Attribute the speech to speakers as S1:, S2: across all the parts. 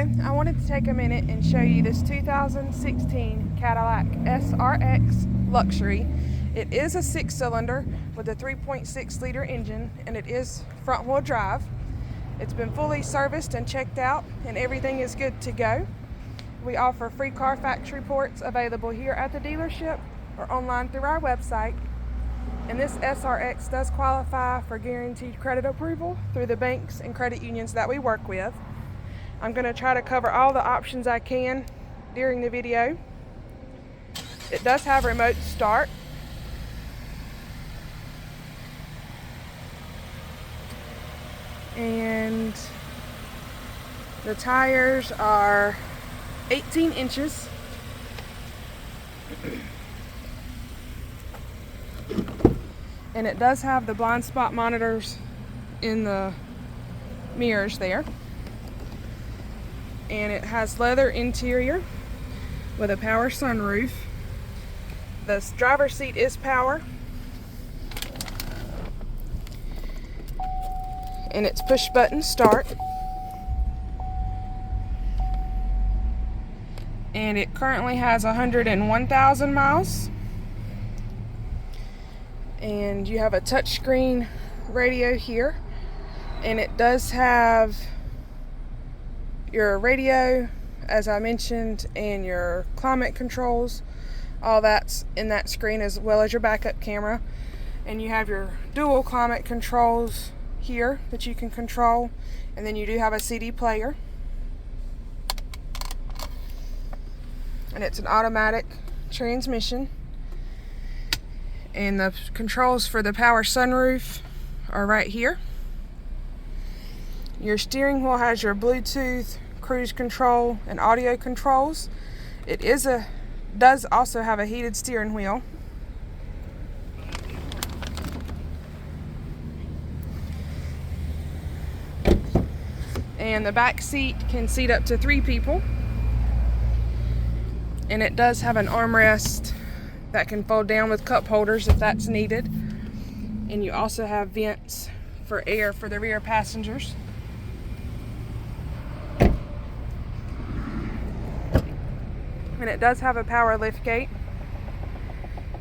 S1: video, I wanted to take a minute and show you this 2016 Cadillac SRX Luxury. It is a 6-cylinder with a 3.6 liter engine, and it is front wheel drive. It's been fully serviced and checked out, and everything is good to go. We offer free Carfax reports available here at the dealership or online through our website. And this SRX does qualify for guaranteed credit approval through the banks and credit unions that we work with. I'm going to try to cover all the options I can during the video. It does have remote start. And the tires are 18 inches. And it does have the blind spot monitors in the mirrors there. And it has leather interior with a power sunroof. The driver's seat is power. And it's push button start. And it currently has 101,000 miles. And you have a touchscreen radio here, and it does have your radio, as I mentioned, and your climate controls. All that's in that screen, as well as your backup camera. And you have your dual climate controls here that you can control, and then you do have a CD player. And it's an automatic transmission. And the controls for the power sunroof are right here. Your steering wheel has your Bluetooth, cruise control, and audio controls. It does also have a heated steering wheel. And the back seat can seat up to 3 people. And it does have an armrest that can fold down with cup holders if that's needed. And you also have vents for air for the rear passengers. And it does have a power liftgate.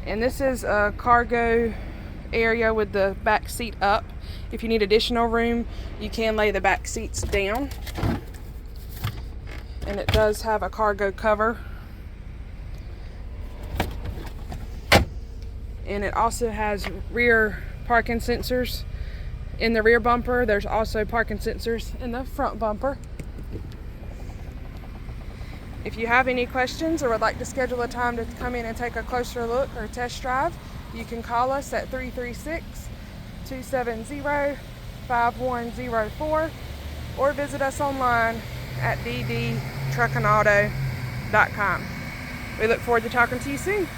S1: And this is a cargo area with the back seat up. If you need additional room, you can lay the back seats down. And it does have a cargo cover. And it also has rear parking sensors in the rear bumper. There's also parking sensors in the front bumper. If you have any questions or would like to schedule a time to come in and take a closer look or test drive, you can call us at 336-270-5104 or visit us online at ddtruckandauto.com. We look forward to talking to you soon.